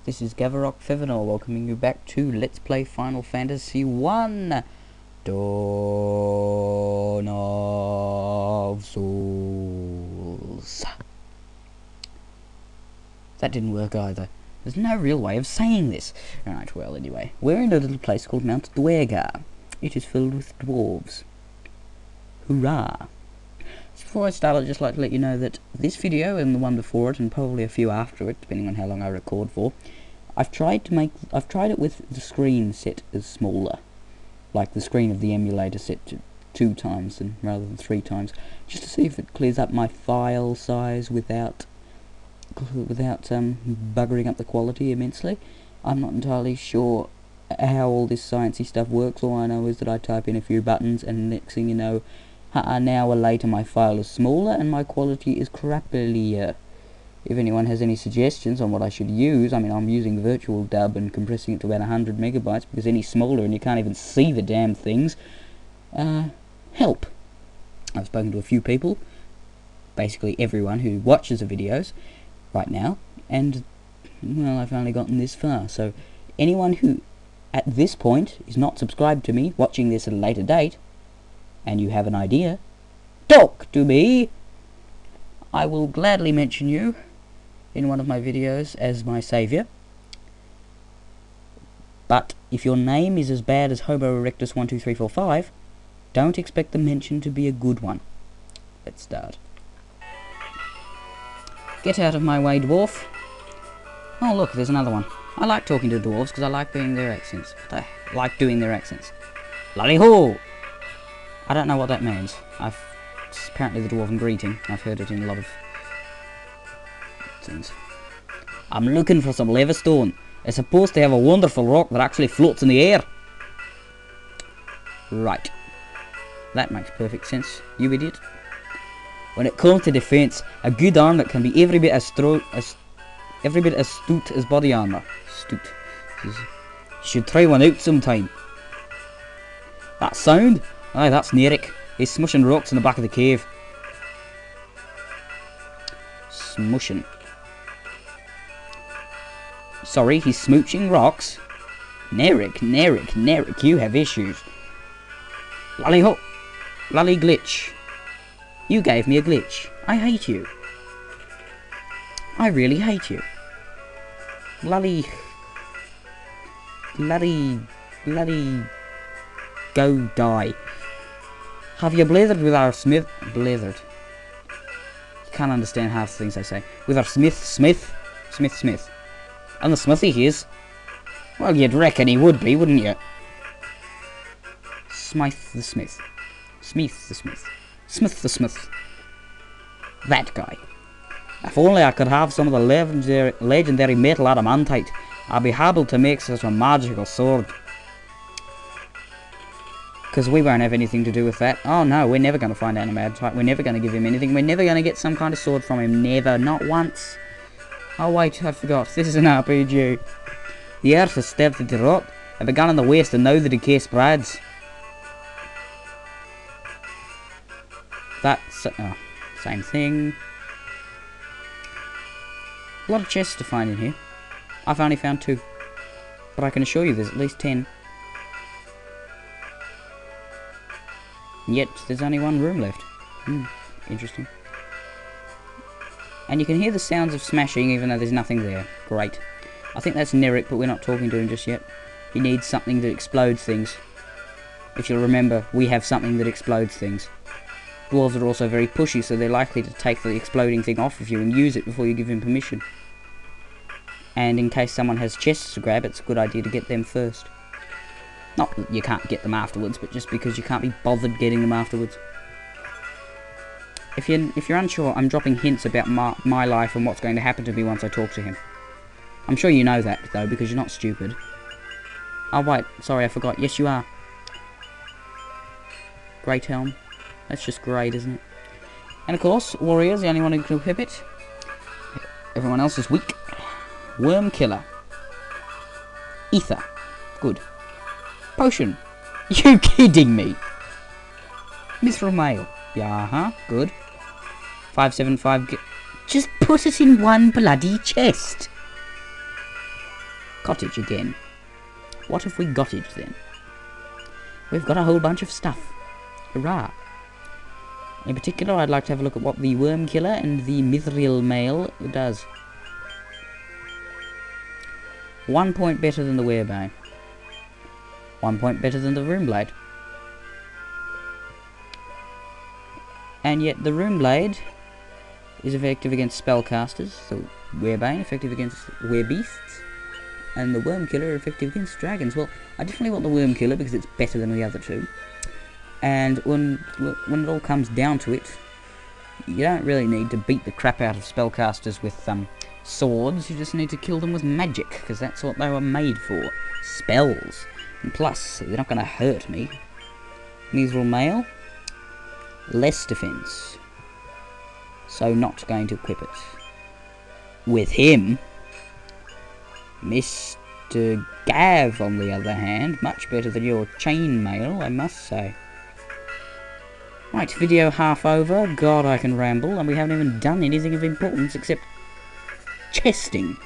This is Gavarok Fevinol welcoming you back to Let's Play Final Fantasy 1 Dawn of Souls. That didn't work either. There's no real way of saying this. Right, well, anyway. We're in a little place called Mount Duergar. It is filled with dwarves. Hurrah! So before I start, I'd just like to let you know that this video and the one before it, and probably a few after it, depending on how long I record for, I've tried it with the screen set as smaller, like the screen of the emulator set to 2 times rather than 3 times, just to see if it clears up my file size without buggering up the quality immensely. I'm not entirely sure how all this sciencey stuff works. All I know is that I type in a few buttons, and next thing you know, an hour later my file is smaller and my quality is crappier. If anyone has any suggestions on what I should use, I mean, I'm using virtual dub and compressing it to about 100 megabytes because any smaller and you can't even see the damn things. Help. I've spoken to a few people, basically everyone who watches the videos right now, and, well, I've only gotten this far. So anyone who at this point is not subscribed to me, watching this at a later date, and you have an idea, talk to me. I will gladly mention you in one of my videos as my saviour. But if your name is as bad as Homo erectus 12345, don't expect the mention to be a good one. Let's start. Get out of my way, dwarf. Oh look, there's another one. I like talking to dwarves because I like doing their accents. I like doing their accents. Lally-ho! I don't know what that means. It's apparently the dwarven greeting. I've heard it in a lot of things. I'm looking for some leverstone. It's supposed to have a wonderful rock that actually floats in the air. Right. That makes perfect sense, you idiot. When it comes to defense, a good arm that can be every bit as astute as body armor. Astute. You should try one out sometime. That sound? Aye, that's Nerik. He's smushing rocks in the back of the cave. Smushing. Sorry, he's smooching rocks? Nerik, you have issues. Lally-ho! Lally glitch. You gave me a glitch. I hate you. I really hate you. Lally... Go die. Have you blathered with our smith? Blathered. You can't understand half the things I say. With our Smith. And the smithy he is. Well, you'd reckon he would be, wouldn't you? Smith the Smith. Smith the Smith. That guy. If only I could have some of the legendary metal adamantite, I'd be able to make such a magical sword. Because we won't have anything to do with that. Oh no, we're never going to find adamantite. We're never going to give him anything. We're never going to get some kind of sword from him. Never. Not once. Oh wait, I forgot. This is an RPG. The earth has started to rot. It began in the west and now the decay spreads. That's... same thing. A lot of chests to find in here. I've only found 2. But I can assure you there's at least 10. And yet there's only 1 room left. Interesting. And you can hear the sounds of smashing even though there's nothing there. Great. I think that's Nerik, but we're not talking to him just yet. He needs something that explodes things. If you'll remember, we have something that explodes things. Dwarves are also very pushy, so they're likely to take the exploding thing off of you and use it before you give him permission. And in case someone has chests to grab, it's a good idea to get them first. Not that you can't get them afterwards, but just because you can't be bothered getting them afterwards. If you're unsure, I'm dropping hints about my life and what's going to happen to me once I talk to him. I'm sure you know that, though, because you're not stupid. Oh, wait. Sorry, I forgot. Yes, you are. Great helm. That's just great, isn't it? And of course, warrior's the only one who can equip it. Everyone else is weak. Worm killer. Ether. Good. Potion. You kidding me? Mithril mail. Yeah, good. 575. Just put it in one bloody chest. Cottage again. What have we gottage then? We've got a whole bunch of stuff. Hurrah! In particular, I'd like to have a look at what the worm killer and the mithril mail does. 1 point better than the werebane. 1 point better than the rune blade. And yet the rune blade is effective against spellcasters, so werebane effective against werebeasts, and the worm killer effective against dragons. Well, I definitely want the worm killer because it's better than the other two. And when it all comes down to it, you don't really need to beat the crap out of spellcasters with swords. You just need to kill them with magic, because that's what they were made for. Spells. And plus, they're not going to hurt me. Mithril mail. Less defense. So not going to equip it. With him, Mr. Gav, on the other hand, much better than your chainmail, I must say. Right, video half over. God, I can ramble, and we haven't even done anything of importance except chesting.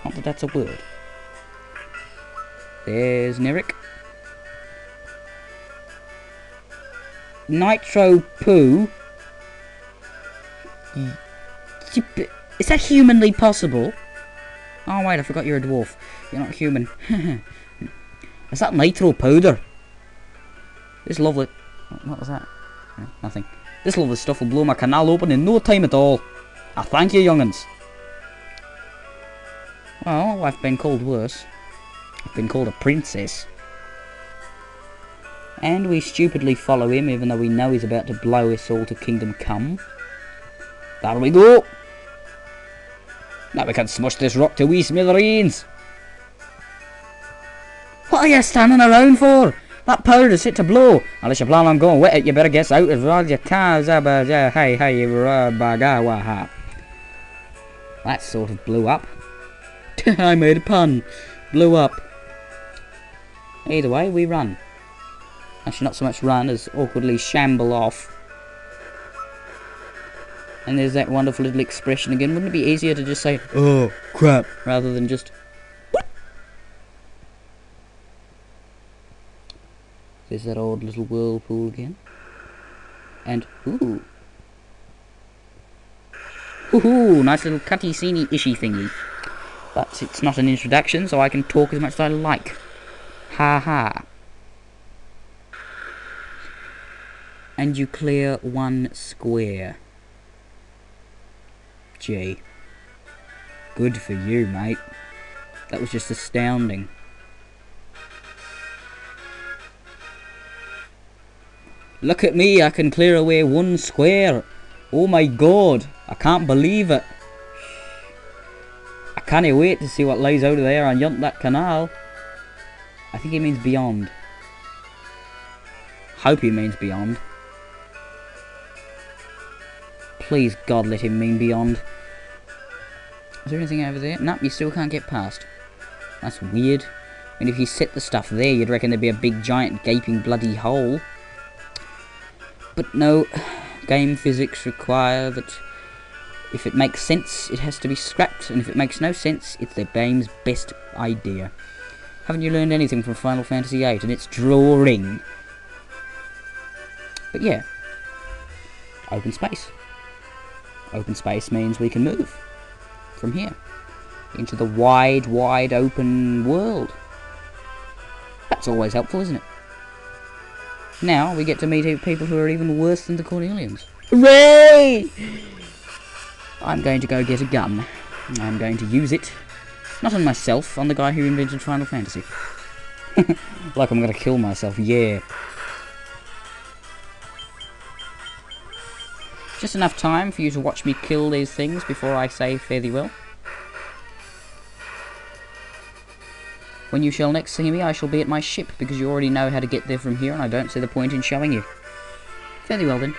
Not that that's a word. There's Nerik. Nitro poo. Is that humanly possible? Oh wait, I forgot you're a dwarf. You're not human. Is that nitro powder? This lovely... What was that? Nothing. This lovely stuff will blow my canal open in no time at all. I thank you, young'uns. Well, I've been called worse. I've been called a princess. And we stupidly follow him, even though we know he's about to blow us all to Kingdom Come. There we go! Now we can smush this rock to wee smithereens! What are you standing around for? That powder is set to blow. Unless you plan on going with it, you better get out as well as you can. That sort of blew up. I made a pun. Blew up. Either way, we run. Actually, not so much run as awkwardly shamble off. And there's that wonderful little expression again. Wouldn't it be easier to just say, "Oh, crap," rather than just... There's that odd little whirlpool again. And, ooh. Ooh, nice little cutscene-ishy thingy. But it's not an introduction, so I can talk as much as I like. Ha ha. And you clear 1 square. Gee. Good for you, mate. That was just astounding. Look at me, I can clear away 1 square. Oh my god, I can't believe it. I can't wait to see what lies out of there and yunt that canal. I think he means beyond. Hope he means beyond. Please God, let him mean beyond. Is there anything over there? Nope, you still can't get past. That's weird. I mean, if you set the stuff there, you'd reckon there'd be a big giant gaping bloody hole. But no, game physics require that if it makes sense, it has to be scrapped, and if it makes no sense, it's the game's best idea. Haven't you learned anything from Final Fantasy VIII and its drawing? But yeah, open space. Open space means we can move from here into the wide, wide open world. That's always helpful, isn't it? Now we get to meet people who are even worse than the Cornelians. Hooray! I'm going to go get a gun. I'm going to use it. Not on myself, on the guy who invented Final Fantasy. Like I'm going to kill myself, yeah. Just enough time for you to watch me kill these things before I say fare thee well. When you shall next see me, I shall be at my ship, because you already know how to get there from here, and I don't see the point in showing you. Fare thee well then.